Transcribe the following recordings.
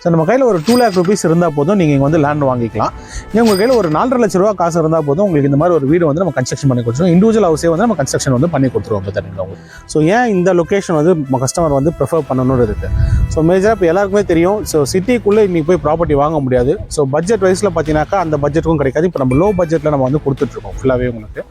So நம்ம கையில் ஒரு 2 lakh rupees இருந்தால் போதும் நீங்கள் இங்கே வந்து லேண்ட் வாங்கிக்கலாம். உங்கள் கையில் ஒரு 4.5 லட்ச ரூபா காசு இருந்தால் போதும் உங்களுக்கு இந்த மாதிரி ஒரு வீடு வந்து நம்ம கன்ஸ்ட்ரக்ஷன் பண்ணி கொடுத்துருவோம். இண்டிவிஜுவல் ஹவுஸே வந்து நம்ம கன்ஸ்ட்ரக்ஷன் வந்து பண்ணி கொடுத்துருவோம் உங்களுக்கு. ஸோ ஏன் இந்த லொக்கேஷன் வந்து நம்ம கஸ்டமர் வந்து ப்ரிஃபர் பண்ணணும்னு இருக்குது. ஸோ மேஜராக இப்போ எல்லாருக்குமே தெரியும். ஸோ சிட்டிக்குள்ளே இன்றைக்கி போய் ப்ராப்பர்ட்டி வாங்க முடியாது. ஸோ பட்ஜெட் வைஸில் பார்த்தீங்கன்னாக்கா அந்த பட்ஜெட்டுக்கும் கிடைக்காது. இப்போ நம்ம லோ பட்ஜெட்டில் நம்ம வந்து கொடுத்துட்ருக்கோம் ஃபுல்லாகவே உங்களுக்கு.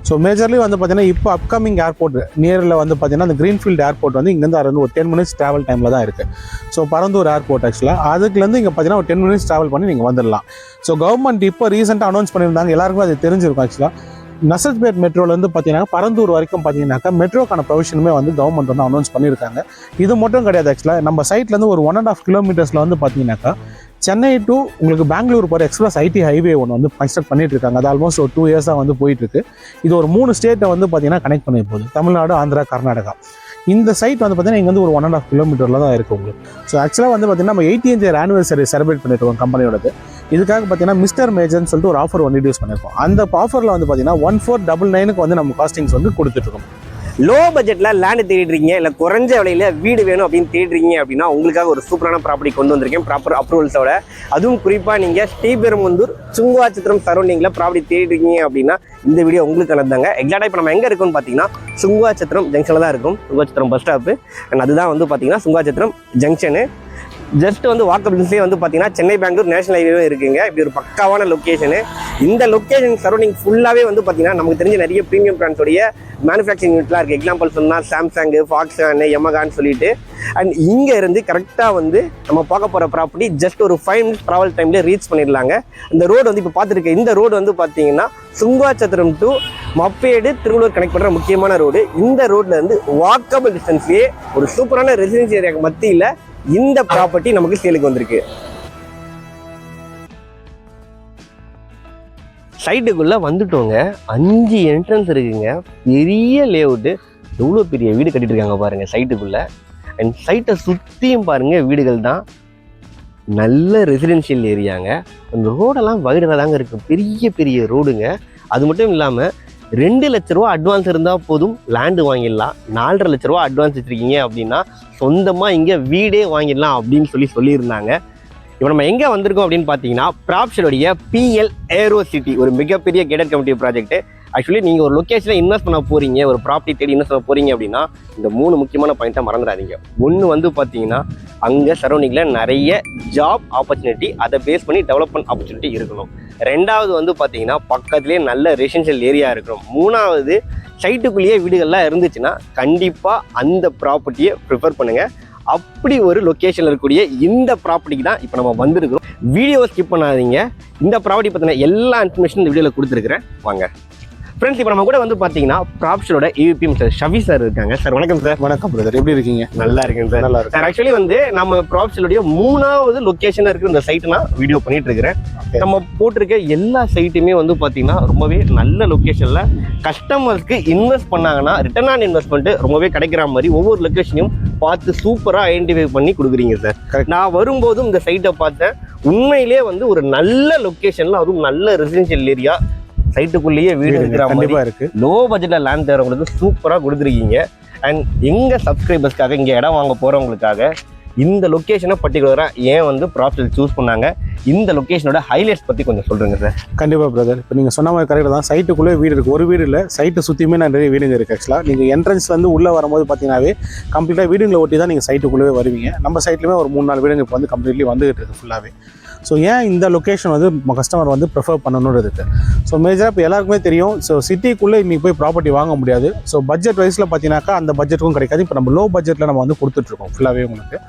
ஸோ மேஜர்லி வந்து பார்த்தீங்கன்னா இப்போ அப்கமிங் ஏர்போர்ட் நியரில் வந்து பார்த்தீங்கன்னா அந்த கிரீன்ஃபீல்டு ஏர்போர்ட் வந்து இங்கேருந்து அரௌண்ட் ஒரு 10 minutes ட்ராவல் டைமில் தான் இருக்குது. ஸோ பரந்தூர் ஏர்போர்ட் ஆக்சுவலாக அதுக்குலேருந்து இங்கே பார்த்தீங்கன்னா ஒரு 10 minutes ட்ராவல் பண்ணி நீங்கள் வந்துடலாம். ஸோ கவர்மெண்ட் இப்போ ரீசெண்டாக அனௌன்ஸ் பண்ணியிருந்தாங்க, எல்லாருக்கும் அது தெரிஞ்சிருக்கும் ஆக்சுவலாக. நசத்பேட் மெட்ரோலேருந்து பார்த்தீங்கன்னா பரந்தூர் வரைக்கும் பார்த்தீங்கன்னாக்கா மெட்ரோக்கான ப்ரொவிஷனுமே வந்து கவர்மெண்ட் வந்து அனௌன்ஸ் பண்ணியிருக்காங்க. இது மட்டும் கிடையாது ஆக்சுவலாக, நம்ம சைட்லேருந்து ஒரு 1.5 kilometers வந்து பார்த்தீங்கன்னாக்கா சென்னை டு உங்களுக்கு பெங்களூர் போகிற எக்ஸ்பிரஸ் ஐடி ஹைவே ஒன்று வந்து கன்ஸ்ட்ரக்ட் பண்ணிட்டு இருக்காங்க. அது ஆல்மோஸ்ட் ஒரு 2 years வந்து போயிட்டுருக்கு. இது ஒரு 3 ஸ்டேட்டை வந்து பார்த்தீங்கன்னா கனெக்ட் பண்ணி போகுது, தமிழ்நாடு, ஆந்திரா, கர்நாடகா. இந்த சைட் வந்து பார்த்தீங்கன்னா இங்கே வந்து ஒரு 1.5 kilometers தான் இருக்குது உங்களுக்கு. ஸோ ஆக்சுவலாக வந்து பார்த்தீங்கன்னா நம்ம 80th year anniversary செலிப்ரேட் பண்ணிட்டு இருக்கோம் கம்பெனியோடது. இதுக்காக பார்த்தீங்கன்னா மிஸ்டர் மேஜர்னு சொல்லிட்டு ஒரு ஆஃபர் வந்து இன்ட்ரடியூஸ் பண்ணியிருக்கோம். அந்த ஆஃபரில் வந்து பார்த்தீங்கன்னா 1499 வந்து நம்ம காஸ்டிங்ஸ் வந்து கொடுத்துட்ருக்கோம். லோ பட்ஜெட்டில் லேண்டு தேடிடுறீங்க, இல்லை குறைஞ்ச விலையில் வீடு வேணும் அப்படின்னு தேடுறீங்க அப்படின்னா உங்களுக்காக ஒரு சூப்பரான ப்ராப்பர்ட்டி கொண்டு வந்திருக்கேன் ப்ராப்பர் அப்ரூவல்ஸோட. அதுவும் குறிப்பாக நீங்கள் ஸ்ரீபெரும்புதூர் சுங்குவாச்சத்திரம் சரௌண்டிங்கில் ப்ராப்பர்ட்டி தேடுறீங்க அப்படின்னா இந்த வீடியோ உங்களுக்கு நடந்தாங்க. எக்ஸாக்டாக இப்போ நம்ம எங்கே இருக்குன்னு பார்த்தீங்கன்னா சுங்குவாச்சத்திரம் ஜங்ஷனில் தான் இருக்கும். சுங்குவாச்சத்திரம் பஸ் ஸ்டாப்பு அண்ட் அதுதான் வந்து பார்த்தீங்கன்னா சுங்குவாச்சத்திரம் ஜங்ஷனு. ஜஸ்ட் வந்து வாக்கப் டிஸ்டன்ஸ்லேயே வந்து பார்த்தீங்கன்னா சென்னை பெங்களூர் நேஷனல் ஹைவே இருக்குங்க. இப்படி ஒரு பக்காவான லொக்கேஷனு. இந்த லொக்கேஷன் சரௌண்டிங் ஃபுல்லாகவே வந்து பார்த்தீங்கன்னா நமக்கு தெரிஞ்ச நிறைய ப்ரீமியம் பிராண்ட்ஸோடைய மேனுஃபேக்சரிங் யூனிட்லாம் இருக்குது. எக்ஸாம்பிள் சொன்னால் சாம்சங்கு, ஃபாக்ஸானு, யமகான்னு சொல்லிட்டு. அண்ட் இங்கே இருந்து கரெக்டாக வந்து நம்ம பார்க்க போகிற ப்ராப்பர்ட்டி ஜஸ்ட் ஒரு 5 minutes ட்ராவல் டைம்லேயே ரீச் பண்ணிடலாங்க. இந்த ரோடு வந்து இப்போ பார்த்துருக்கேன். இந்த ரோடு வந்து பார்த்தீங்கன்னா சுங்குவாச்சத்திரம் டு மப்பேடு திருவள்ளூர் கனெக்ட் பண்ணுற முக்கியமான ரோடு. இந்த ரோட்ல இருந்து வாக்கபிள் டிஸ்டன்ஸ்லேயே ஒரு சூப்பரான ரெசிடென்சி ஏரியாவுக்கு மத்தியில் இந்த ப்ராப்பர்ட்டி நமக்கு சேலுக்கு வந்திருக்கு. சைட்டுக்குள்ள வந்துட்டோங்க. 5 என்ட்ரன்ஸ் இருக்குங்க. பெரிய லேஅவுட்டு, எவ்வளோ பெரிய வீடு கட்டிட்டு இருக்காங்க பாருங்க சைட்டுக்குள்ள. அண்ட் சைட்டை சுற்றியும் பாருங்க வீடுகள் தான். நல்ல ரெசிடென்ஷியல் ஏரியாங்க. அந்த ரோடெல்லாம் வைடாக தாங்க இருக்கு, பெரிய பெரிய ரோடுங்க. அது மட்டும் இல்லாமல் 2 லட்ச ரூபா அட்வான்ஸ் இருந்தால் போதும் லேண்டு வாங்கிடலாம். 4.5 லட்ச ரூபா அட்வான்ஸ் வச்சுருக்கீங்க அப்படின்னா சொந்தமாக இங்கே வீடே வாங்கிடலாம் அப்படின்னு சொல்லியிருந்தாங்க. இப்போ நம்ம எங்கே வந்திருக்கோம் அப்படின்னு பார்த்தீங்கன்னா ப்ராப்ஷலுடைய PL ஏரோ சிட்டி, ஒரு மிகப்பெரிய கேட்டட் கம்யூனிட்டி ப்ராஜெக்ட். ஆக்சுவலி நீங்கள் ஒரு லொக்கேஷனில் இன்வெஸ்ட் பண்ண போகிறீங்க, ஒரு ப்ராப்பர்ட்டி தேடி இன்வெஸ்ட் பண்ண போகிறீங்க அப்படின்னா இந்த 3 முக்கியமான பாயிண்ட்டை மறந்துடாதீங்க. ஒன்று வந்து பார்த்தீங்கன்னா அங்கே சரௌண்டிங்கில் நிறைய ஜாப் ஆப்பர்ச்சுனிட்டி, அதை பேஸ் பண்ணி டெவலப்மெண்ட் ஆப்பர்ச்சுனிட்டி இருக்கணும். 2வது வந்து பார்த்தீங்கன்னா பக்கத்துலேயே நல்ல ரெசிடென்ஷியல் ஏரியா இருக்கணும். 3வது சைட்டுக்குள்ளேயே வீடுகள்லாம் இருந்துச்சுன்னா கண்டிப்பாக அந்த ப்ராப்பர்ட்டியை ப்ரிஃபர் பண்ணுங்கள். அப்படி ஒரு லொக்கேஷனில் இருக்கக்கூடிய இந்த ப்ராப்பர்ட்டிக்கு தான் இப்போ நம்ம வந்திருக்கிறோம். வீடியோவை ஸ்கிப் பண்ணாதீங்க. இந்த ப்ராப்பர்ட்டி பற்றின எல்லா இன்ஃபர்மேஷன் இந்த வீடியோவில் கொடுத்துருக்கிறேன். வாங்க ஃப்ரெண்ட்ஸ், இப்போ நம்ம கூட வந்து பார்த்தீங்கன்னா ப்ராப்ஷலோட EVP சார் ஷவி சார் இருக்காங்க. சார் வணக்கம் சார். வணக்கம் பிரதர், எப்படி இருக்கீங்க? நல்லா இருக்கேன் சார். நல்லா இருக்கு சார். ஆக்சுவலி வந்து நம்ம ப்ராப்ஷலுடைய 3வது லொக்கேஷனில் இருக்கிற இந்த சைட்டு நான் வீடியோ பண்ணிட்டு இருக்கிறேன். நம்ம போட்டிருக்க எல்லா சைட்டுமே வந்து பார்த்தீங்கன்னா ரொம்பவே நல்ல லொக்கேஷனில் கஸ்டமர்ஸ்க்கு இன்வெஸ்ட் பண்ணாங்கன்னா ரிட்டர்ன் ஆன் இன்வெஸ்ட்மெண்ட்டு ரொம்பவே கிடைக்கிற மாதிரி ஒவ்வொரு லொக்கேஷனையும் பார்த்து சூப்பராக ஐடென்டிஃபை பண்ணி கொடுக்குறீங்க சார். நான் வரும்போதும் இந்த சைட்டை பார்த்தேன். உண்மையிலே வந்து ஒரு நல்ல லொக்கேஷனில், அதுவும் நல்ல ரெசிடென்ஷியல் ஏரியா, சைட்டுக்குள்ளேயே வீடு இருக்கிற மாதிரி இருக்கு. லோ பட்ஜெட்ல லேண்ட் தரவங்களுக்கு சூப்பரா கொடுத்துருக்கீங்க. அண்ட் எங்க சப்ஸ்கிரைபர்ஸ்க்காக, இங்க இடம் வாங்க போறவங்களுக்காக இந்த லொக்கேஷனை பர்டிகுலரா ஏன் வந்து ப்ராப்ஷல் சூஸ் பண்ணாங்க, இந்த லொக்கேஷனோட ஹைலைட்ஸ் பத்தி கொஞ்சம் சொல்றேங்க சார். கண்டிப்பா பிரதர், இப்போ நீங்க சொன்ன மாதிரி கரெக்டாக தான். சைட்டுக்குள்ளே வீடு இருக்கு, ஒரு வீடு இல்லை, சைட்டு சுற்றியுமே நிறைய வீடுங்க இருக்கு. ஆக்சுவலாக நீங்கள் என்ட்ரன்ஸ் வந்து உள்ளே வரும்போது பார்த்தீங்கன்னாவே கம்ப்ளீட்டாக வீடுங்களை ஒட்டி தான் நீங்கள் சைட்டுக்குள்ளே வருவீங்க. நம்ம சைட்லேயுமே ஒரு 3-4 வீடுங்க இப்போ வந்து கம்ப்ளீட்லி வந்துகிட்டு இருக்கு ஃபுல்லாகவே. ஸோ ஏன் இந்த லொக்கேஷன் வந்து கஸ்டமர் வந்து ப்ரிஃபர் பண்ணணும்னு இருக்குது. ஸோ மேஜராக இப்போ எல்லாருக்குமே தெரியும். ஸோ சிட்டிக்குள்ளே இன்றைக்கி போய் ப்ராப்பர்ட்டி வாங்க முடியாது. ஸோ பட்ஜெட் வைஸில் பார்த்தீங்கன்னாக்கா அந்த பட்ஜெட்டுக்கும் கிடைக்காது. இப்போ நம்ம லோ பட்ஜெட்டில் நம்ம வந்து கொடுத்துட்ருக்கோம் ஃபுல்லாகவே உங்களுக்கு.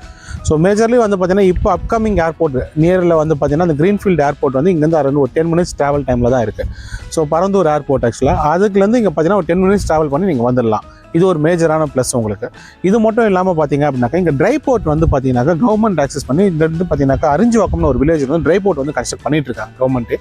ஸோ மேஜர்லி வந்து பார்த்தீங்கன்னா இப்போ அப்கமிங் ஏர்போர்ட் நியரில் வந்து பார்த்தீங்கன்னா அந்த கிரீன்ஃபீல்டு ஏர்போர்ட் வந்து இங்கேருந்து அரௌண்ட் ஒரு 10 minutes ட்ராவல் டைமில் தான் இருக்குது. ஸோ பரந்தூர் ஏர்போர்ட் ஆக்சுவலாக அதுக்குலேருந்து இங்கே பார்த்தீங்கன்னா ஒரு 10 minutes ட்ராவல் பண்ணி நீங்கள் வந்துடலாம். இது ஒரு மேஜரான ப்ளஸ் உங்களுக்கு. இது மட்டும் இல்லாமல் பார்த்தீங்க அப்படின்னாக்கா இங்கே ட்ரை போர்ட் வந்து பார்த்தீங்கன்னாக்கா கவர்மெண்ட் ஆக்சஸ் பண்ணி இந்த வந்து பார்த்தீங்கன்னாக்கா அரிஞ்சுவாக்கம்னு ஒரு வில்லேஜ் வந்து ட்ரை போர்ட் வந்து கன்ஸ்ட்ரக்ட் பண்ணிட்டு இருக்காங்க கவர்மெண்ட்டு.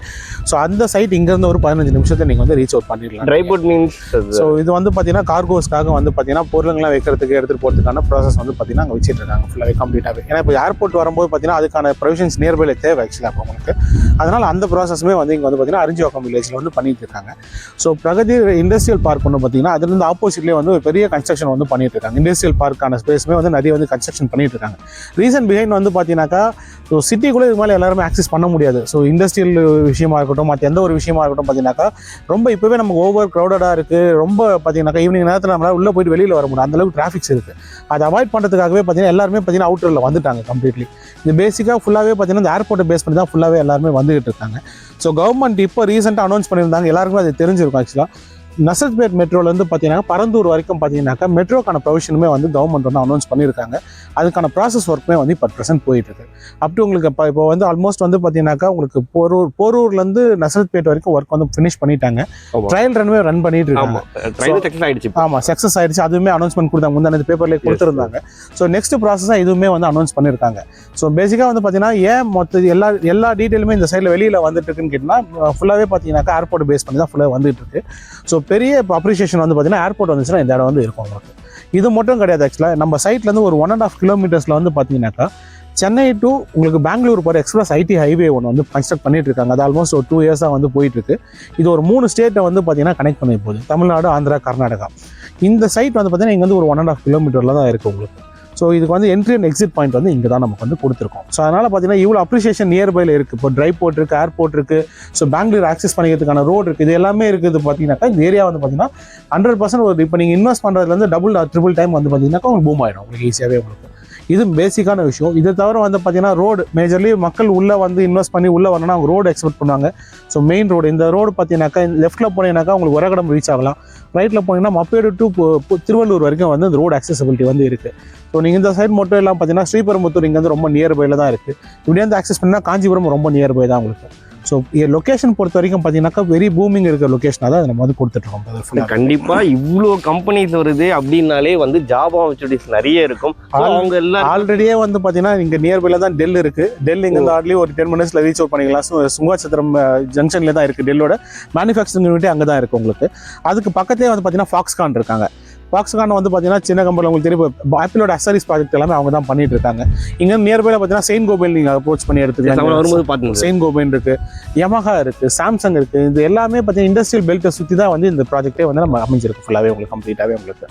ஸோ அந்த சைட் இங்கேருந்து ஒரு 15 நிமிஷத்தை நீங்கள் வந்து ரீச் அவுட் பண்ணிடலாம். ட்ரை போர்ட் மீன்ஸ் ஸோ இது வந்து பார்த்தீங்கன்னா கார்கோஸ்க்காக வந்து பார்த்தீங்கன்னா பொருளுங்களாம் வைக்கிறதுக்கு எடுத்துகிட்டு போகிறதுக்கான ப்ராசஸ் வந்து பார்த்தீங்கன்னா அங்கே வச்சுட்டு இருக்காங்க ஃபுல்லாகவே கம்ப்ளீட்டாகவே. ஏன்னா இப்போ ஏர்போர்ட் வரும்போது பார்த்தீங்கன்னா அதுக்கான ப்ரொவிஷன்ஸ் நியர்பைல தேவை ஆக்சுவலாக இப்போ உங்களுக்கு. அதனால் அந்த ப்ராசஸுமே வந்து இங்கே வந்து பார்த்தீங்கன்னா அரிஞ்சுவாக்கம் வில்லேஜில் வந்து பண்ணிட்டு இருக்காங்க. ஸோ பிரகதி இண்டஸ்ட்ரியல் பார்க் ஒன்று பார்த்தீங்கன்னா அதுலேருந்து ஆப்போசிட்லேயே வந்து பெரிய கன்ஸ்ட்ரக்ஷன் வந்து பண்ணிட்டு இருக்காங்க. இண்டஸ்ட்ரியல் பார்க்கான ஸ்பேஸுமே வந்து நிறைய வந்து கன்ஸ்ட்ரக்ஷன் பண்ணிட்டு இருக்காங்க. ரீசன் பிஹைண்ட் வந்து பார்த்தீங்கன்னாக்கா, ஸோ சிட்டிக்குள்ளே இது மாதிரி எல்லாருமே ஆக்சஸ் பண்ண முடியாது. ஸோ இண்டஸ்ட்ரியல் விஷயமா இருக்கட்டும், மற்ற எந்த ஒரு விஷயமா இருக்கட்டும் பார்த்தீங்கன்னாக்கா, ரொம்ப இப்போவே நமக்கு ஓவர் க்ரௌடடாக இருக்குது. ரொம்ப பார்த்தீங்கன்னாக்கா ஈவினிங் நேரத்தில் நம்மளால் உள்ளே போயிட்டு வெளியில் வர முடியும், அந்தளவுக்கு டிராஃபிக்ஸ் இருக்குது. அதை அவாய்ட் பண்ணுறதுக்காகவே பார்த்தீங்கன்னா எல்லாருமே பார்த்தீங்கன்னா அவுட்டரில் வந்துட்டாங்க கம்ப்ளீட்லி. இது பேசிக்காக ஃபுல்லாகவே பார்த்தீங்கன்னா இந்த ஏர்போர்ட்டை பேஸ் பண்ணி தான் ஃபுல்லாகவே எல்லாருமே வந்துகிட்டு இருக்காங்க. ஸோ கவர்மெண்ட் இப்போ ரீசெண்டாக அனௌன்ஸ் பண்ணியிருந்தாங்க, எல்லாருக்குமே அது தெரிஞ்சிருக்கும். ஆக்சுவலாக நசரத்பேட் மெட்ரோலேருந்து பார்த்தீங்கன்னா பரந்தூர் வரைக்கும் பார்த்தீங்கன்னாக்கா மெட்ரோக்கான ப்ரொவிஷனுமே வந்து கவர்மெண்ட் வந்து அனௌன்ஸ் பண்ணியிருக்காங்க. அதுக்கான ப்ராசஸ் ஒர்க்குமே வந்து இப்போ ப்ரெசென்ட் போயிட்டு இருக்கு. அப்படி உங்களுக்கு இப்போ வந்து ஆல்மோஸ்ட் வந்து பார்த்தீங்கன்னாக்கா உங்களுக்கு போரூர்லேருந்து நசரத்பேட் வரைக்கும் ஒர்க் வந்து ஃபினிஷ் பண்ணிட்டாங்க. ட்ரையல் ரன்வே ரன் பண்ணிட்டு இருக்காங்க. ஆமாம், சக்ஸஸ் ஆயிடுச்சு. அதுவுமே அனௌன்ஸ்மெண்ட் கொடுத்தாங்க, முந்தானது பேப்பர்லேயே கொடுத்துருந்தாங்க. ஸோ நெக்ஸ்ட் ப்ராசஸாக இதுவுமே வந்து அனௌன்ஸ் பண்ணியிருக்காங்க. ஸோ பேசிக்காக வந்து பார்த்தீங்கன்னா ஏன் மொத்த எல்லா டீட்டெயிலுமே இந்த சைடில் வெளியில் வந்துட்டு இருக்குன்னு கேட்டிங்கன்னா, ஃபுல்லாகவே பார்த்தீங்கன்னாக்கா ஏர்போர்ட் பேஸ் பண்ணி தான் ஃபுல்லாக வந்துட்டு இருக்கு. ஸோ பெரிய இப்போ அப்ரிஷியேஷன் வந்து பார்த்தீங்கன்னா ஏர்போர்ட் வந்துச்சுன்னா இந்த இடம் வந்து இருக்கும் உங்களுக்கு. இது மட்டும் கிடையாது. ஆக்சுவலாக நம்ம சைட்லேருந்து ஒரு 1.5 கிலோமீட்டர்ஸில் வந்து பார்த்தீங்கன்னாக்கா சென்னை டு உங்களுக்கு பெங்களூர் போகிற எக்ஸ்பிரஸ் ஐடி ஹைவே ஒன்று வந்து கன்ஸ்ட்ரக்ட் பண்ணிட்டு இருக்காங்க. அது ஆல்மோஸ்ட் ஒரு 2 இயர்ஸாக வந்து போயிட்டு இருக்கு. இது ஒரு 3 ஸ்டேட்டை வந்து பார்த்தீங்கன்னா கனெக்ட் பண்ணி போகுது, தமிழ்நாடு, ஆந்திரா, கர்நாடகா. இந்த சைட் வந்து பார்த்தீங்கன்னா இங்கே வந்து ஒரு 1.5 கிலோமீட்டரில் தான் இருக்குது உங்களுக்கு. ஸோ இதுக்கு வந்து என்ட்ரி அண்ட் எக்ஸிட் பாயிண்ட் வந்து இங்கே தான் நமக்கு வந்து கொடுத்துருக்கோம். ஸோ அதனால் பார்த்தீங்கன்னா இவ்வளோ அப்ரிஷியேஷன் நியர்பையில் இருக்குது. இப்போ ட்ரை போர்ட் இருக்குது, ஏர்போர்ட் இருக்குது, ஸோ பெங்களூர் ஆக்சஸ் பண்ணிக்கிறதுக்கான ரோடு இருக்குது. இது எல்லாமே இருக்குது. பார்த்தீங்கன்னாக்கா இந்த ஏரியா வந்து பார்த்தீங்கன்னா 100% ஒரு இப்போ நீங்கள் இன்வெஸ்ட் பண்ணுறதுலேருந்து டபுள் ட்ரிபிள் டைம் வந்து பார்த்தீங்கன்னாக்கா உங்களுக்கு பூம் ஆகிடும் உங்களுக்கு ஈஸியாகவே உங்களுக்கு. இது பேசிக்கான விஷயம். இதை தவிர வந்து பார்த்தீங்கன்னா ரோடு மேஜர்லி மக்கள் உள்ளே வந்து இன்வெஸ்ட் பண்ணி உள்ளே வரணும்னா அவங்க ரோடு எக்ஸ்பெக்ட் பண்ணுவாங்க. ஸோ மெயின் ரோடு இந்த ரோடு பார்த்தீங்கன்னாக்கா லெஃப்ட்டில் போனீங்கன்னாக்கா உங்களுக்கு உரகடம் ரீச் ஆகலாம். ரைட்டில் போனீங்கன்னா மப்பேடு டு திருவள்ளூர் வரைக்கும் வந்து இந்த ரோடு அக்சசபிலிட்டி வந்து இருக்குது. ஸோ நீங்கள் இந்த சைட் மட்டும் எல்லாம் பார்த்தீங்கன்னா ஸ்ரீபெரும்புத்தூர் இங்கே வந்து ரொம்ப நியர்பையில் தான் இருக்குது. இப்படியே வந்து ஆக்சஸ் பண்ணால் காஞ்சிபுரம் ரொம்ப நியர்பை தான் உங்களுக்கு. ஸோ லொக்கேஷன் பொறுத்த வரைக்கும் பார்த்தீங்கன்னாக்கா வெரி பூமிங் இருக்கிற லொக்கேஷனாக தான் நம்ம வந்து கொடுத்துட்ருக்கோம். கண்டிப்பாக இவ்வளோ கம்பெனிஸ் வருது அப்படின்னாலே வந்து ஜாப் ஆப்பர்ச்சுனிட்டிஸ் நிறைய இருக்கும். அவங்க எல்லாம் ஆல்ரெடியே வந்து பார்த்தீங்கன்னா இங்கே நியர்பையில் தான் டெல் இருக்குது. டெல் இங்கே வந்து ஆல்ரெடி ஒரு 10 மினிட்ஸில் ரீச் அவுட் பண்ணிக்கலாம். சுங்காச்சத்திரம் ஜங்ஷனில் தான் இருக்குது. டெல்லோட மேனுஃபேக்சரிங் யூனிட்டே அங்கே தான் இருக்குது உங்களுக்கு. அதுக்கு பக்கத்தே வந்து பார்த்தீங்கன்னா ஃபாக்ஸ்கான் இருக்காங்க. ஃபாக்ஸ்கான் வந்து பார்த்தீங்கன்னா சின்ன கம்பெனி உங்களுக்கு தெரியும், ஆப்பிளோட அக்சரிஸ் ப்ராஜெக்ட் எல்லாமே அவங்க தான் பண்ணிட்டு இருக்காங்க. இங்கே நியர்பையில் பார்த்தீங்கன்னா செயின்ட் கோபைல் நீங்கள் அப்ரோச் பண்ணி எடுத்துக்கலாம். செயின்ட் கோபைல் இருக்குது, யமஹா இருக்குது, சாம்சங் இருக்குது. இது எல்லாமே பார்த்தீங்கன்னா இண்டஸ்ட்ரியல் பெல்ட்டை சுற்றி தான் வந்து இந்த ப்ராஜெக்டே வந்து நம்ம அமைஞ்சிருக்கு ஃபுல்லாகவே உங்களுக்கு கம்ப்ளீட்டாகவே உங்களுக்கு.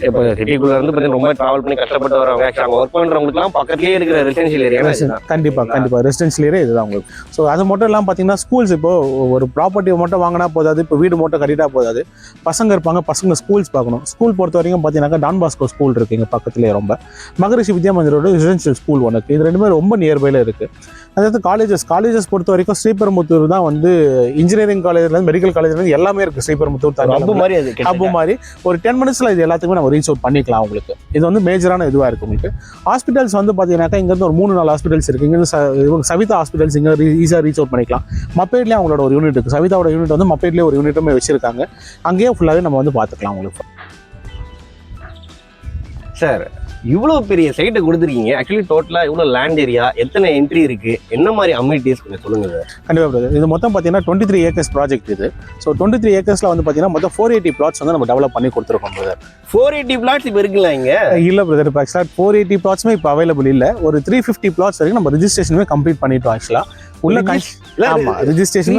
இப்போ சிட்டிக்குள்ளே இருந்து பார்த்தீங்கன்னா ரொம்ப ட்ராவல் பண்ணி கஷ்டப்பட்டு வரவங்க, அங்கே ஒர்க் பண்ணுறவங்களுக்குலாம் பக்கத்துலேயே இருக்கிற ரெசிடென்ஷியல் ஏரியா. கண்டிப்பாக ரெசிடென்ஷியல் ஏரியா இதுதான் உங்களுக்கு. ஸோ அது மட்டும் இல்லாமல் பார்த்தீங்கன்னா ஸ்கூல்ஸ் இப்போ ஒரு ப்ராப்பர்ட்டி மட்டும் வாங்கினா போதாது, இப்போ வீடு மட்டும் கட்டிட்டா போதாது. பசங்க இருப்பாங்க, பசங்க ஸ்கூல்ஸ் பார்க்கணும். ஸ்கூல் பொறுத்த வரைக்கும் பார்த்தீங்கன்னா டான் பாஸ்கோ ஸ்கூல் இருக்குது இங்கே பக்கத்துலேயே. ரொம்ப மகரிஷி வித்யா மந்திரோட ரெசிடென்ஷியல் ஸ்கூல் ஒன்று இருக்குது. இது ரெண்டுமே ரொம்ப நியர்பையில் இருக்குது. அதாவது காலேஜஸ் பொறுத்த வரைக்கும் ஸ்ரீபெரும்புத்தூர் தான் வந்து இன்ஜினியரிங் காலேஜ்லேருந்து மெடிக்கல் காலேஜ்லேருந்து எல்லாமே இருக்குது. ஸ்ரீபெரும்புத்தூர் ஹப்பு மாதிரி ஒரு 10 மினிட்ஸில் இது எல்லாத்துக்குமே நம்ம ரீச் அவுட் பண்ணிக்கலாம் உங்களுக்கு. இது வந்து மேஜரான இதுவாக இருக்குது உங்களுக்கு. ஹாஸ்பிட்டல்ஸ் வந்து பார்த்தீங்கன்னாக்கா இங்கேருந்து ஒரு 3-4 ஹாஸ்பிட்டல்ஸ் இருக்குது. இங்கேருந்து சவிதா ஹாஸ்பிட்டல்ஸ் இங்கே ஈஸியாக ரீச் அவுட் பண்ணிக்கலாம். மப்பேட்லேயே அவங்களோட ஒரு யூனிட் இருக்குது. சவிதாவோட யூனிட் வந்து மப்பேட்லேயே ஒரு யூனிட்டுமே வச்சுருக்காங்க. அங்கேயே ஃபுல்லாகவே நம்ம வந்து பார்த்துக்கலாம் உங்களுக்கு. சார் இவ்வளோ பெரிய சைட்டை கொடுத்துருக்கீங்க. ஆக்சுவலி டோட்டலாக இவ்வளோ லேண்ட் ஏரியா, எத்தனை என்ட்ரி இருக்குது, என்ன மாதிரி அம்யூனிட்டிஸ் கொஞ்சம் சொல்லுங்கள் சார். கண்டிப்பாக பிரதர். இது மொத்தம் பார்த்தீங்கன்னா 23 ஏக்கர்ஸ் ப்ராஜெக்ட் இது. ஸோ 23 ஏக்கர்ஸில் வந்து பார்த்தீங்கன்னா மொத்தம் 480 பிளாட்ஸ் வந்து நம்ம டெவலப் பண்ணி கொடுத்துருக்கோம் பிரதர். 480 பிளாட்ஸ் இப்போ இருக்குங்களா இங்கே? இல்லை பிரதர், இப்போ ஆக்சுவலாக 480 பிளாட்ஸுமே இப்போ அவைலபிள் இல்லை. ஒரு 350 பிளாட்ஸ் வரைக்கும் நம்ம ரிஜிஸ்ட்ரேஷனுமே கம்ப்ளீட் பண்ணிட்டோம். ஆக்சுவலாக உள்ள ரிஜிஸ்ட்ரேஷன்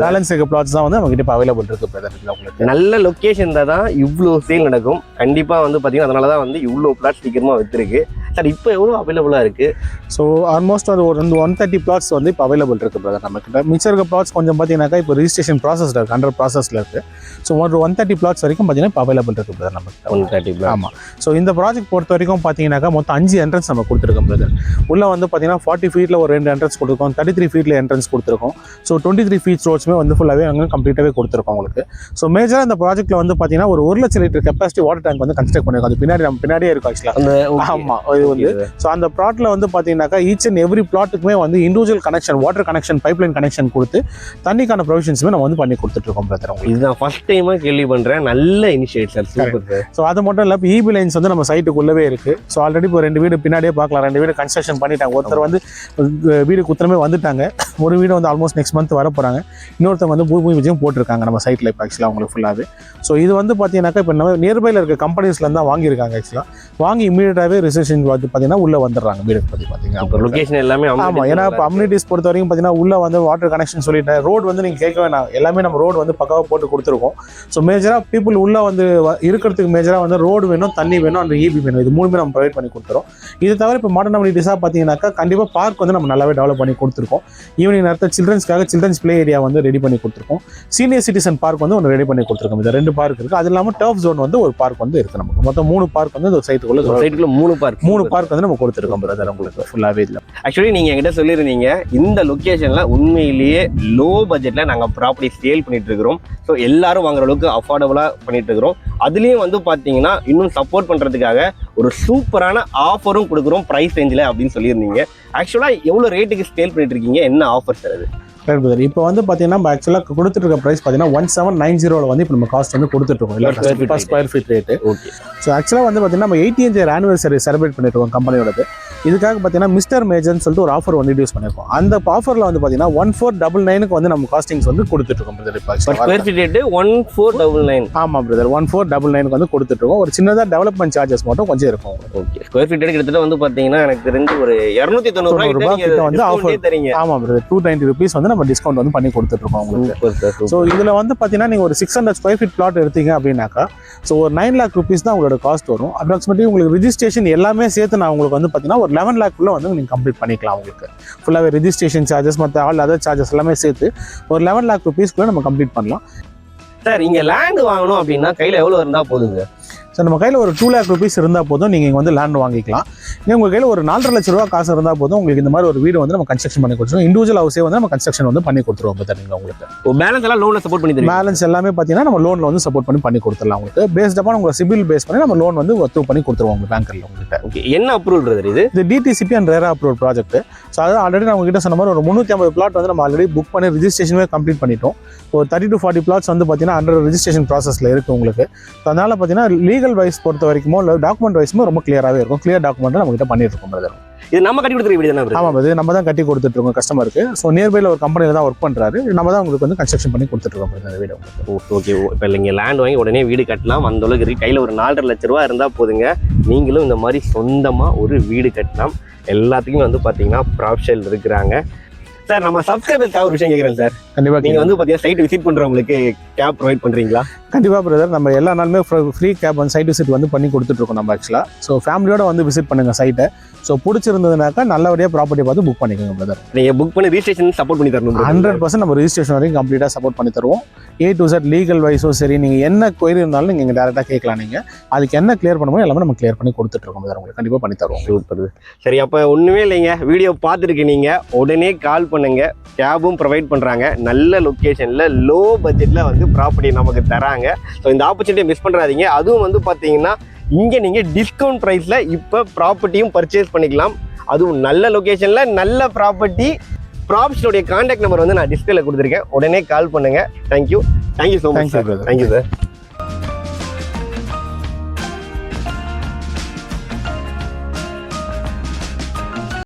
பேலன்ஸ் இருக்க பிளாட்ஸ் தான் வந்து நம்ம கிட்ட அவைலபிள் இருக்கு பிரதர். உங்களுக்கு நல்ல லொகேஷன்ல தான் இவ்வளோ சேல் நடக்கும். கண்டிப்பா வந்து பாத்தீங்கன்னா அதனால தான் வந்து இவ்வளோ பிளாட்ஸ் சீக்கிரமா வித்துருக்கு. சார் இப்போ எவ்வளோ அவைலபிளா இருக்கு? ஸோ ஆல்மோஸ்ட் அது ஒரு 130 பிளாட்ஸ் வந்து இப்போ அவைலபிள் இருக்கு பிரதர் நம்ம கிட்ட. மிச்சம் இருக்க பிளாட்ஸ் கொஞ்சம் பார்த்தீங்கன்னாக்கா இப்போ ரிஜிஸ்ட்ரேஷன் ப்ராசஸ்ல இருக்கு, அண்டர் ப்ராசஸ்ல இருக்கு. ஸோ ஒரு 130 பிளாட்ஸ் வரைக்கும் பார்த்தீங்கன்னா இப்போ அவைலபிள் இருக்கு பிரதர் நம்ம கிட்ட. 130. ஆமாம். ஸோ இந்த ப்ராஜெக்ட் பொறுத்த வரைக்கும் பார்த்தீங்கன்னாக்கா மொத்தம் 5 என்ட்ரன்ஸ் நம்ம கொடுத்துருக்கோம் பிரதர். உள்ள வந்து பார்த்தீங்கன்னா 40 ஃபீட்ல ஒரு 2 என்ட்ரன்ஸ் கொடுத்துருக்கோம், 33 ஃபீட்ல என்ட்ரன்ஸ் கொடுத்துருக்கோம். ஸோ 23 ஃபீட் ரோட்ஸுமே வந்து ஃபுல்லாகவே அங்கே கம்ப்ளீட்டாகவே கொடுத்துருக்கோம் உங்களுக்கு. ஸோ மேஜராக இந்த ப்ராஜெக்ட்ல வந்து பார்த்தீங்கன்னா ஒரு 1 லட்சம் லிட்டர் கெப்பாசிட்டி வாட்டர் டேங்க் வந்து கன்ஸ்ட்ரக்ட் பண்ணிருக்கோம். அது பின்னாடி நம்ம பின்னாடியே இருக்கும் ஆக்சுவலாக. ஆமாம். இது வந்து ஸோ அந்த ப்ளாட்ல வந்து பார்த்தீங்கன்னாக்கா ஈச் அண்ட் எவ்ரி பிளாட்டுக்குமே வந்து individual connection, water connection, pipeline connection கொடுத்து தண்ணிக்கான ப்ரொவிஷன்ஸுமே நம்ம வந்து பண்ணி கொடுத்துட்ருக்கோம் பிரதர். இதுதான் ஃபர்ஸ்ட் டைமாக கேள்வி பண்ணுறேன். நல்ல இனிஷியேட் சார், சூப்பர். ஸோ அது மட்டும் இல்லை, இப்போ இபி லைன்ஸ் வந்து நம்ம சைட்டுக்குள்ளவே இருக்குது. ஸோ ஆல்ரெடி இப்போ 2 வீடு பின்னாடியே பார்க்கலாம். 2 வீடு கன்ஸ்ட்ரக்ஷன் பண்ணிட்டாங்க. ஒருத்தர் வந்து வீடு குத்தனமே வந்துட்டாங்க. ஒரு வீடு வந்து ஆல்மோஸ்ட் நெக்ஸ்ட் மந்த் வர போகிறாங்க. இன்னொருத்தவங்க வந்து பூமி விஜயம் போட்டிருக்காங்க நம்ம சைட்டில் இப்போ ஆக்சுவலாக அவங்களுக்கு ஃபுல்லாகவே. ஸோ இது வந்து பார்த்தீங்கன்னாக்கா இப்போ நம்ம நியர்பையில் இருக்க கம்பெனிஸ்லேருந்து தான் வாங்கியிருக்காங்க ஆக்சுவலாக. வாங்கி இமீடியட்டாகவே ரிசர்வேஷன் பார்த்து பார்த்தீங்கன்னா உள்ளே வந்துடுறாங்க வீடு பற்றி பார்த்தீங்கன்னா லொகேஷன் எல்லாமே. ஆமாம், ஏன்னா இப்போ அம்யூனிட்டிஸ் பொறுத்த வரைக்கும் பார்த்தீங்கன்னா உள்ளே வந்து வாட்டர் கனெக்ஷன் சொல்லிட்டேன். ரோடு வந்து நீங்கள் கேட்க வேணாம், எல்லாமே நம்ம ரோடு வந்து பக்காவாக போட்டு கொடுத்துருக்கோம். ஸோ மேஜராக பீப்புள் உள்ளே வந்து இருக்கிறதுக்கு மேஜராக வந்து ரோடு வேணும், தண்ணி வேணும், அந்த EB வேணும். இது மூணுமே நம்ம ப்ரொவைட் பண்ணி கொடுத்துறோம். இது தவிர இப்போ மாடர்ன் அம்யூனிட்டிஸாக பார்த்தீங்கன்னாக்கா கண்டிப்பாக பார்க் வந்து நம்ம நல்லாவே டெவலப் பண்ணி கொடுத்துருக்கோம். ஈவினிங் நேரத்தில் சில்ட்ரன்ஸ்க்காக சில்ட்ரன்ஸ் பிளே ஏரியா வந்து ரெடி பண்ணி கொடுத்துருக்கோம். சீனியர் சிட்டிசன் பார்க் வந்து ஒன்று ரெடி பண்ணி கொடுத்துருக்கோம். இந்த 2 பார்க் இருக்குது. அது இல்லாமல் டர்ஃப் ஜோன் வந்து ஒரு பார்க் வந்து இருக்குது. நமக்கு மொத்தம் 3 பார்க் வந்து ஒரு சைட்டுக்குள்ள 3 பார்க் வந்து நம்ம கொடுத்துருக்கோம் பிரதர் உங்களுக்கு ஃபுல்லாகவே. இல்லை ஆக்சுவலி நீங்கள் என்கிட்ட சொல்லியிருந்தீங்க இந்த லொக்கேஷனில் உண்மையிலேயே லோ பட்ஜெட்டில் நாங்கள் ப்ராப்பர்ட்டி சேல் பண்ணிட்டு இருக்கிறோம். ஸோ எல்லாரும் வாங்குற அளவுக்கு அஃபோர்டபுளாக பண்ணிட்டு இருக்கிறோம். அதுலேயும் வந்து பார்த்தீங்கன்னா இன்னும் சப்போர்ட் பண்ணுறதுக்காக ஒரு சூப்பரான ஆஃபரும் கொடுக்குறோம் ப்ரைஸ் ரேஞ்சில் அப்படின்னு சொல்லியிருந்தீங்க. ஆக்சுவலாக எவ்வளோ ரேட்டுக்கு சேல் பண்ணிட்டு இருக்கீங்க, என்ன ஆஃபர் சார் அது? இப்போ வந்து பார்த்தீங்கன்னா நம்ம ஆக்சுவலாக கொடுத்துட்டு இருக்க ப்ரைஸ் பார்த்தீங்கன்னா 1790 வந்து இப்போ நம்ம காஸ்ட் வந்து கொடுத்துட்ருக்கோம் இல்லை square feet rate. Okay. So ஆக்சுவலாக வந்து பார்த்தீங்கன்னா நம்ம 80th ஆனிவர்சரி செலிப்ரேட் பண்ணிட்டு இருக்கோம் கம்பெனியோடது. இதுக்காக பார்த்தீங்கன்னா மிஸ்டர் மேஜர்னு சொல்லிட்டு ஒரு ஆஃபர் வந்து இன்ட்யூஸ் பண்ணியிருக்கோம். அந்த ஆஃபரில் வந்து பார்த்தீங்கன்னா 1499 வந்து நம்ம காஸ்டிங்ஸ் வந்து கொடுத்துட்ருக்கோம் பிரதர். இப்போ ஸ்கொயர் ஃபீட் ரேட்டு 1499. ஆமாம் பிரதர், 1499 வந்து கொடுத்துட்ருக்கோம். ஒரு சின்னதாக டெவலப்மெண்ட் சார்ஜஸ் மட்டும் கொஞ்சம் இருக்கும். ஓகே. ஸ்கொயர் ஃபீட் ரேட் கிட்டத்தட்ட வந்து பார்த்தீங்கன்னா எனக்கு தெரிஞ்சு ஒரு 290 ரூபாய் கிட்ட வந்து ஆஃபர் தரீங்க. ஆமாம் பிரதர், 290 rupees வந்து நம்ம டிஸ்கவுண்ட் வந்து பண்ணி கொடுத்துட்ருக்கோம் உங்களுக்கு. ஸோ இதில் வந்து பார்த்தீங்கன்னா நீங்கள் ஒரு 600 ஸ்கொயர் ஃபீட் பிளாட் எடுத்தீங்க அப்படின்னாக்கா ஸோ ஒரு 9 lakh rupees தான் உங்களோட காஸ்ட் வரும். அப்ராக்சிமேட்லி உங்களுக்கு ரிஜிஸ்ட்ரேஷன் எல்லாமே சேர்த்து நான் உங்களுக்கு வந்து பார்த்தீங்கன்னா ஒரு 11 lakh வந்து நீங்கள் கம்ப்ளீட் பண்ணிக்கலாம். உங்களுக்கு ஃபுல்லாகவே ரெஜிஸ்ட்ரேஷன் சார்ஜஸ் மற்ற ஆல் அதர் சார்ஜஸ் எல்லாமே சேர்த்து ஒரு 11 lakh rupees நம்ம கம்ப்ளீட் பண்ணலாம். சார் இங்கே லேண்ட் வாங்கணும் அப்படின்னா கையில் எவ்வளோ இருந்தால் போதுங்க? ஸோ நம்ம கையில் ஒரு 2 lakh rupees இருந்தால் போதும் நீங்கள் இங்கே வந்து லேண்ட் வாங்கிக்கலாம். நீங்கள் உங்கள் கையில் ஒரு 4.5 லட்ச ரூபா காசு இருந்தால் போதும் உங்களுக்கு இந்த மாதிரி ஒரு வீடு வந்து நம்ம கன்ஸ்ட்ரக்ஷன் பண்ணி கொடுத்துருவோம். இண்டிவிஜுவல் ஹவுஸே வந்து நம்ம கன்ஸ்ட்ரக்ஷன் வந்து பண்ணி கொடுத்துருவோம். நீங்கள் உங்களுக்கு பேலன்ஸ் எல்லாம் லோனில் சப்போர்ட் பண்ணி தருவோம். பேலன்ஸ் எல்லாமே பார்த்தீங்கன்னா நம்ம லோனில் வந்து சப்போர்ட் பண்ணி கொடுத்துடலாம். உங்களுக்கு பேஸ்ட் அப்பான் உங்கள் சிபில் பேஸ் பண்ணி நம்ம லோன் வந்து அப்ரூவ் பண்ணி கொடுத்துருவோம் உங்கள் பேங்க்கில். உங்களுக்கு ஓகே, என்ன அப்ரூவல் இது DTCP and RERA approval project. So அதாவது ஆல்ரெடி நான் உங்ககிட்ட சொன்ன மாதிரி ஒரு 350 பிளாட் வந்து நம்ம ஆல்ரெடி புக் பண்ணி ரிஜிஸ்ட்ரேஷனே கம்ப்ளீட் பண்ணிட்டோம். ஒரு 30 to 40 plots வந்து பார்த்தீங்கன்னா அண்டர் ரிஜிஸ்ட்ரேஷன் ப்ராசஸில் இருக்குது உங்களுக்கு. ஸோ அதனால் பார்த்தீங்கன்னா லீகல் வைஸ் பொறுத்த வரைக்கும் இல்லை டாக்குமெண்ட் வைஸுமே ரொம்ப கிளியராகவே இருக்கும். கிளியர் டாக்குமெண்ட் நம்ம கிட்ட பண்ணிட்டு இருக்கோம் பிரதர். இது நம்ம கட்டி கொடுத்துருக்க வீடு தானே? ஆமாம், இது நம்ம தான் கட்டி கொடுத்துட்டு இருக்கோம் கஸ்டமருக்கு. ஸோ நியர்பையில் ஒரு கம்பெனியில் தான் ஒர்க் பண்ணுறாரு. நம்ம தான் உங்களுக்கு வந்து கன்ஸ்ட்ரக்ஷன் பண்ணி கொடுத்துட்டு இருக்கோம் வீடு. ஓகே. இப்போ நீங்கள் லேண்ட் வாங்கி உடனே வீடு கட்டலாம். அந்த அளவுக்கு கையில் ஒரு 4.5 லட்ச ரூபா இருந்தால் போதுங்க. நீங்களும் இந்த மாதிரி சொந்தமாக ஒரு வீடு கட்டலாம். எல்லாத்துக்குமே வந்து பார்த்தீங்கன்னா ப்ராப்ஷல் இருக்கிறாங்க. சார் நம்ம சப்ஸ்கிரைபர்ஸ்க்காக ஒரு விஷயம் கேட்குறேன் சார். கண்டிப்பாக நீங்கள் வந்து பார்த்தீங்கன்னா சைட் விசிட் பண்ணுறவங்களுக்கு கேப் ப்ரொவைட் பண்ணுறீங்களா? கண்டிப்பாக பிரதர், நம்ம எல்லா நாளுமே ஃப்ரீ கேப் வந்து சைட் விசிட் வந்து பண்ணி கொடுத்துட்ருக்கோம் நம்ம ஆக்சுவலாக. ஸோ ஃபேமிலியோட வந்து விசிட் பண்ணுங்கள் சைட்டை. ஸோ பிடிச்சிருந்ததுனாக்கா நல்லபடியாக ப்ராப்பர்ட்டி பார்த்து புக் பண்ணிக்கோங்க பிரதர். நீங்கள் புக் பண்ணி ரிஜிஸ்ட்ரேஷன் சப்போர்ட் பண்ணி தரணும். 100% நம்ம ரிஜிஸ்ட்ரேஷன் வரைக்கும் கம்ப்ளீட்டாக சப்போர்ட் பண்ணி தருவோம். A to Z லீகல் வைஸோ சரி, நீங்கள் என்ன கொயரி இருந்தாலும் நீங்கள் இங்கே டேரெக்டாக கேட்கலாம். நீங்கள் அதுக்கு என்ன கிளியர் பண்ணுமோ எல்லாமே நம்ம கிளியர் பண்ணி கொடுத்துட்ருக்கோம் பிரதர். உங்களுக்கு கண்டிப்பாக பண்ணி தருவோம். சூப்பர். சரி, அப்போ ஒன்றுமே இல்லைங்க, வீடியோ பார்த்துருக்கு நீங்கள் உடனே கால் பண்ணுங்கள். கேபும் ப்ரொவைட் பண்ணுறாங்க. நல்ல லொக்கேஷனில் லோ பட்ஜெட்டில் வந்து ப்ராப்பர்ட்டி நமக்கு தராங்க. ஸோ இந்த ஆப்பர்ச்சுனிட்டியை மிஸ் பண்ணுறாதீங்க. அதுவும் வந்து பார்த்தீங்கன்னா இங்கே நீங்கள் டிஸ்கவுண்ட் ப்ரைஸில் இப்போ ப்ராப்பர்ட்டியும் பர்ச்சேஸ் பண்ணிக்கலாம். அதுவும் நல்ல லொக்கேஷனில் நல்ல ப்ராப்பர்ட்டி. ப்ராப்ஷனுடைய கான்டாக்ட் நம்பர் வந்து நான் டிஸ்பிளேல கொடுத்துருக்கேன். உடனே கால் பண்ணுங்கள். Thank you so much. Thank you sir.